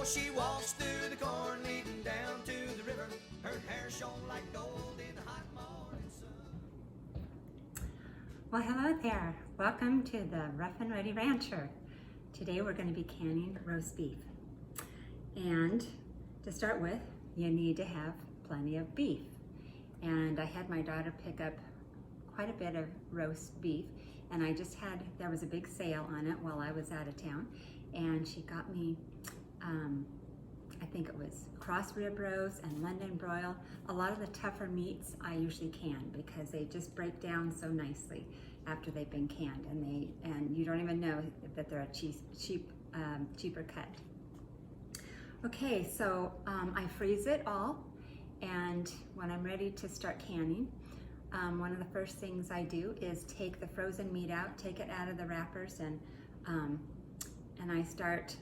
she walks through the corn leading down to the river. Her hair shone like gold in the hot morning sun. Well, hello there. Welcome to the Rough and Ready Rancher. Today we're going to be canning roast beef. And to start with, you need to have plenty of beef. And I had my daughter pick up quite a bit of roast beef, and there was a big sale on it while I was out of town, and she got me, I think it was cross rib roast and London broil. A lot of the tougher meats I usually can because they just break down so nicely after they've been canned, and you don't even know that they're a cheaper cut. Okay, so I freeze it all, and when I'm ready to start canning, one of the first things I do is take the frozen meat out, take it out of the wrappers, and I start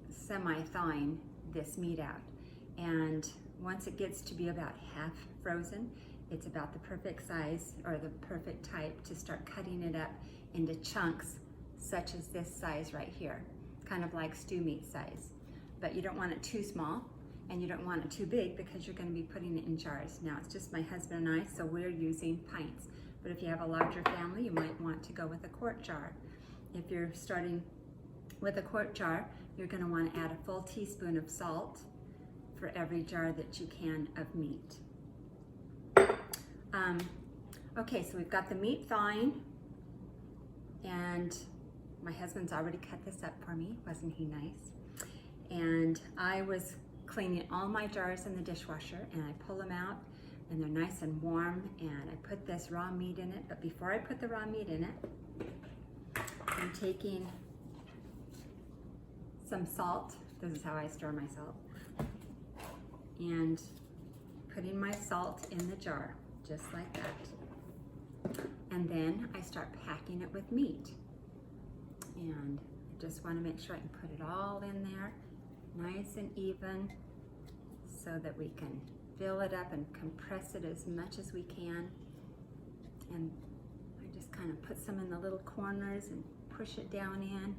semi-thawing this meat out. And once it gets to be about half frozen, it's about the perfect size or the perfect type to start cutting it up into chunks such as this size right here, kind of like stew meat size. But you don't want it too small, and you don't want it too big because you're going to be putting it in jars. Now it's just my husband and I, so we're using pints. But if you have a larger family, you might want to go with a quart jar. If you're starting with a quart jar, you're going to want to add a full teaspoon of salt for every jar that you can of meat. Okay, so we've got the meat thawing, and my husband's already cut this up for me. Wasn't he nice? And I was cleaning all my jars in the dishwasher, and I pull them out, and they're nice and warm, and I put this raw meat in it. But before I put the raw meat in it, I'm taking some salt. This is how I store my salt. And putting my salt in the jar, just like that. And then I start packing it with meat. And I just want to make sure I can put it all in there, nice and even, so that we can fill it up and compress it as much as we can. And I just kind of put some in the little corners and push it down in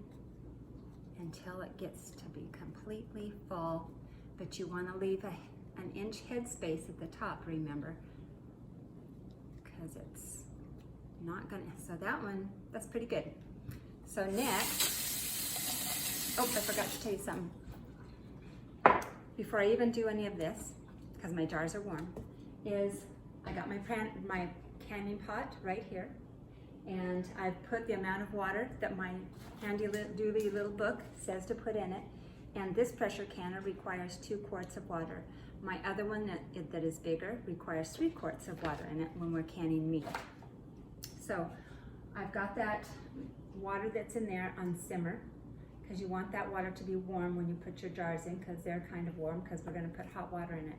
until it gets to be completely full. But you want to leave an inch headspace at the top, remember, because it's not gonna, so that one, that's pretty good. So next, oh, I forgot to tell you something. Before I even do any of this, because my jars are warm, is I got my canning pot right here, and I've put the amount of water that my handy dooley little book says to put in it, and this pressure canner requires 2 quarts of water. My other one that is bigger requires 3 quarts of water in it when we're canning meat. So I've got that water that's in there on simmer, because you want that water to be warm when you put your jars in, because they're kind of warm because we're going to put hot water in it.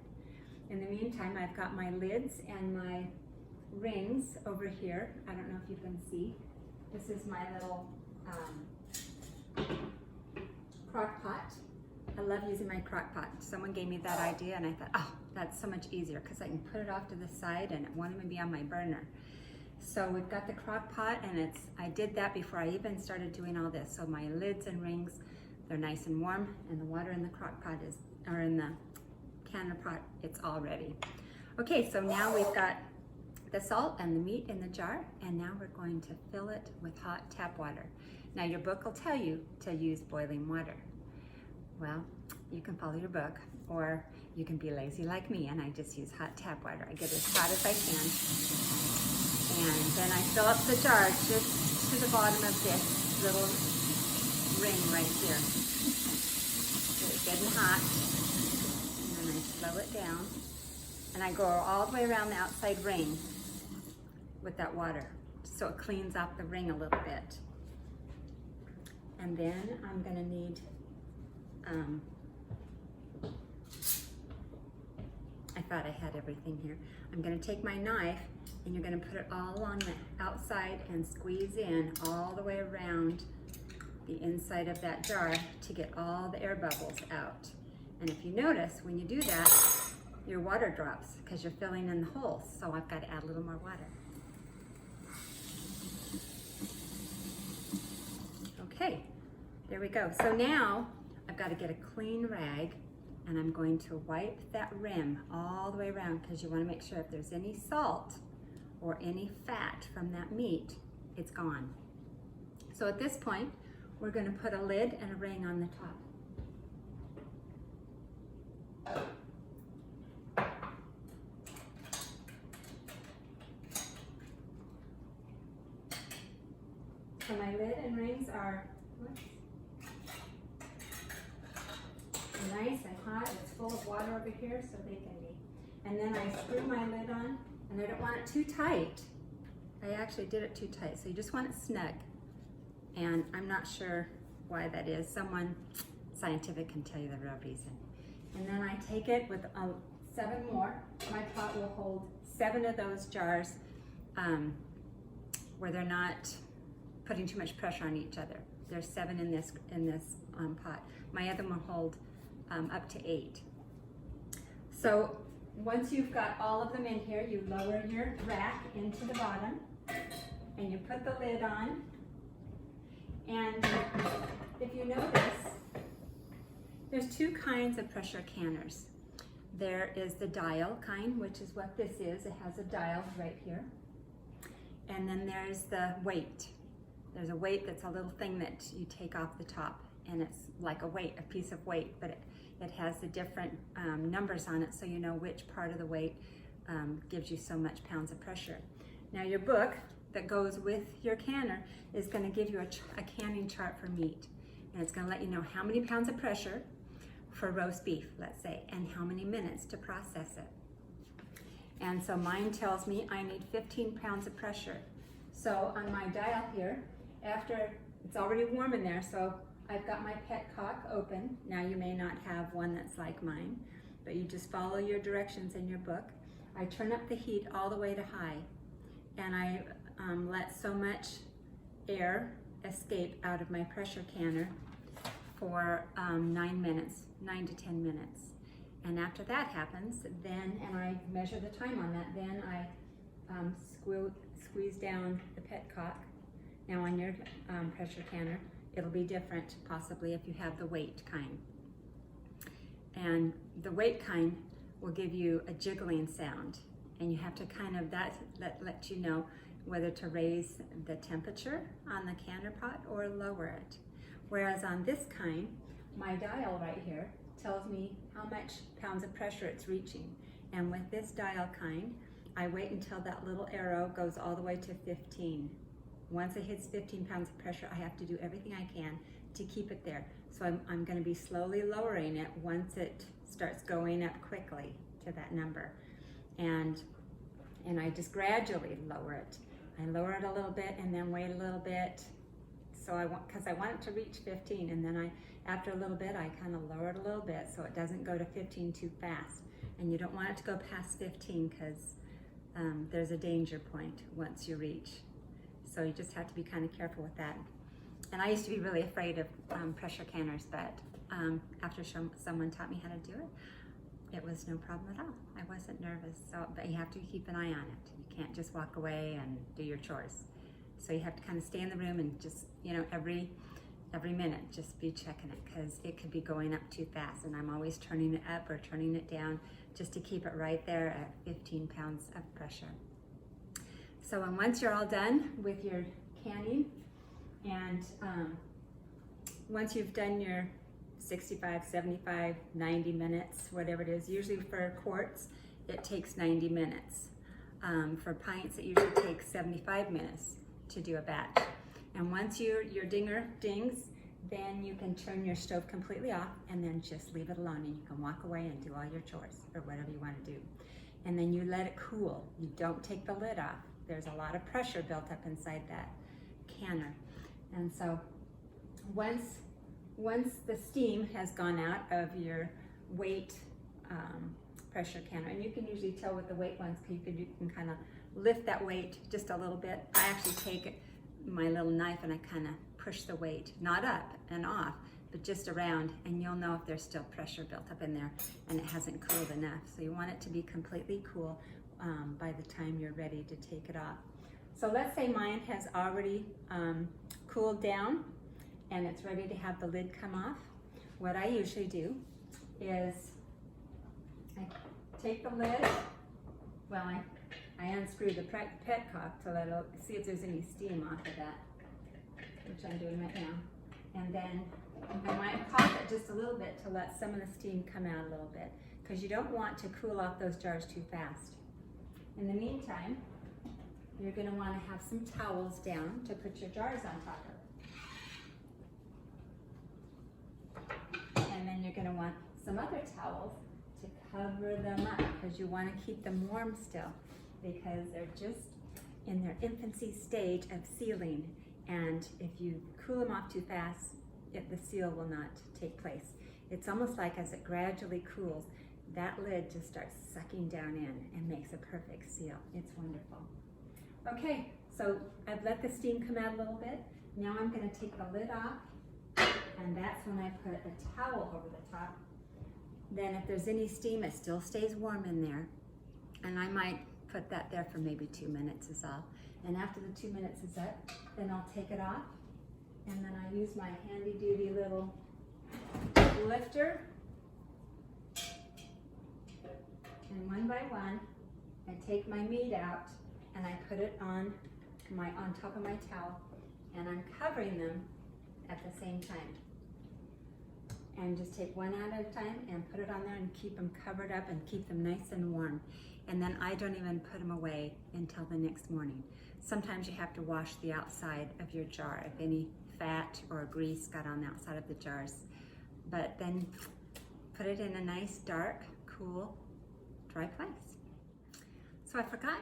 In the meantime, I've got my lids and my rings over here. I don't know if you can see. This is my little crock pot. I love using my crock pot. Someone gave me that idea, and I thought, oh, that's so much easier because I can put it off to the side and it won't even be on my burner. So we've got the crock pot, and I did that before I even started doing all this. So my lids and rings, they're nice and warm, and the water in the crock pot or in the canner pot, it's all ready. Okay, so now we've got the salt and the meat in the jar, and now we're going to fill it with hot tap water. Now your book will tell you to use boiling water. Well, you can follow your book, or you can be lazy like me, and I just use hot tap water. I get as hot as I can. And then I fill up the jar just to the bottom of this little ring right here. Get it good and hot. And then I slow it down. And I go all the way around the outside ring with that water, so it cleans out the ring a little bit. And then I'm going to need, I thought I had everything here. I'm going to take my knife, and you're going to put it all along the outside and squeeze in all the way around the inside of that jar to get all the air bubbles out. And if you notice, when you do that, your water drops because you're filling in the holes. So I've got to add a little more water. Okay, there we go. So now I've got to get a clean rag, and I'm going to wipe that rim all the way around, because you want to make sure if there's any salt or any fat from that meat, it's gone. So at this point, we're going to put a lid and a ring on the top. So my lid and rings are nice and hot. It's full of water over here, so they can be. And then I screw my lid on, and I don't want it too tight. I actually did it too tight, so you just want it snug. And I'm not sure why that is. Someone scientific can tell you the real reason. And then I take it with 7 more. My pot will hold 7 of those jars where they're not putting too much pressure on each other. There's 7 in this pot. My other one will hold up to 8. So once you've got all of them in here, you lower your rack into the bottom, and you put the lid on. And if you notice, there's 2 kinds of pressure canners. There is the dial kind, which is what this is. It has a dial right here. And then there's the weight. There's a weight that's a little thing that you take off the top, and it's like a weight, a piece of weight, but it has the different numbers on it, so you know which part of the weight gives you so much pounds of pressure. Now your book that goes with your canner is going to give you a canning chart for meat, and it's going to let you know how many pounds of pressure for roast beef, let's say, and how many minutes to process it. And so mine tells me I need 15 pounds of pressure. So on my dial here, after it's already warm in there, so I've got my petcock open. Now you may not have one that's like mine, but you just follow your directions in your book. I turn up the heat all the way to high, and I let so much air escape out of my pressure canner for 9 minutes, 9 to 10 minutes. And after that happens, then, and I measure the time on that, then I squeeze down the petcock. Now on your pressure canner, it'll be different possibly if you have the weight kind. And the weight kind will give you a jiggling sound, and you have to kind of, let you know whether to raise the temperature on the canner pot or lower it. Whereas on this kind, my dial right here tells me how much pounds of pressure it's reaching. And with this dial kind, I wait until that little arrow goes all the way to 15. Once it hits 15 pounds of pressure, I have to do everything I can to keep it there. So I'm going to be slowly lowering it once it starts going up quickly to that number. And I just gradually lower it. I lower it a little bit and then wait a little bit. So because I want it to reach 15, and then after a little bit, I kind of lower it a little bit so it doesn't go to 15 too fast. And you don't want it to go past 15 because there's a danger point once you reach. So you just have to be kind of careful with that. And I used to be really afraid of pressure canners, but after someone taught me how to do it, it was no problem at all. I wasn't nervous. So, but you have to keep an eye on it. You can't just walk away and do your chores. So you have to kind of stay in the room and just, every minute, just be checking it, because it could be going up too fast. And I'm always turning it up or turning it down just to keep it right there at 15 pounds of pressure. So once you're all done with your canning, and once you've done your 65, 75, 90 minutes, whatever it is, usually for quarts, it takes 90 minutes. For pints, it usually takes 75 minutes to do a batch. And once your dinger dings, then you can turn your stove completely off and then just leave it alone, and you can walk away and do all your chores or whatever you want to do. And then you let it cool. You don't take the lid off. There's a lot of pressure built up inside that canner. And so once the steam has gone out of your weight pressure canner, and you can usually tell with the weight ones, because you can kind of lift that weight just a little bit. I actually take my little knife and I kind of push the weight, not up and off, but just around, and you'll know if there's still pressure built up in there and it hasn't cooled enough. So you want it to be completely cool by the time you're ready to take it off. So let's say mine has already cooled down and it's ready to have the lid come off. what I usually do is I take the lid, well, I unscrew the petcock to see if there's any steam off of that, which I'm doing right now. And then I might pop it just a little bit to let some of the steam come out a little bit, because you don't want to cool off those jars too fast. In the meantime, you're going to want to have some towels down to put your jars on top of. And then you're going to want some other towels to cover them up, because you want to keep them warm still, because they're just in their infancy stage of sealing. And if you cool them off too fast, the seal will not take place. It's almost like as it gradually cools, that lid just starts sucking down in and makes a perfect seal. It's wonderful. Okay, so I've let the steam come out a little bit. Now I'm going to take the lid off, and that's when I put a towel over the top. Then if there's any steam, it still stays warm in there. And I might put that there for maybe 2 minutes is all. And after the 2 minutes is up, then I'll take it off. And then I use my handy duty little lifter. And one by one, I take my meat out and I put it on top of my towel, and I'm covering them at the same time. And just take one at a time and put it on there and keep them covered up and keep them nice and warm. And then I don't even put them away until the next morning. Sometimes you have to wash the outside of your jar if any fat or grease got on the outside of the jars. But then put it in a nice, dark, cool, dry place. So I forgot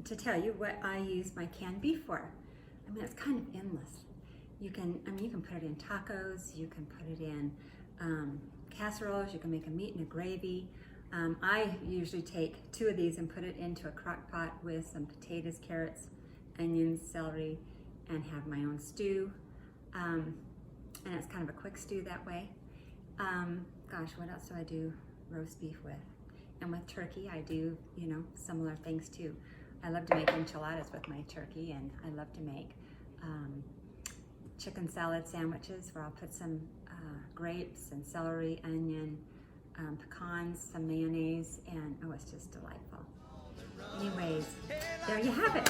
to tell you what I use my canned beef for. I mean, it's kind of endless. You can put it in tacos, you can put it in casseroles, you can make a meat and a gravy. I usually take 2 of these and put it into a crock pot with some potatoes, carrots, onions, celery, and have my own stew. And it's kind of a quick stew that way. Gosh, what else do I do roast beef with? And with turkey, I do, similar things too. I love to make enchiladas with my turkey, and I love to make chicken salad sandwiches where I'll put some grapes and celery, onion, pecans, some mayonnaise, and oh, it's just delightful. Anyways, there you have it.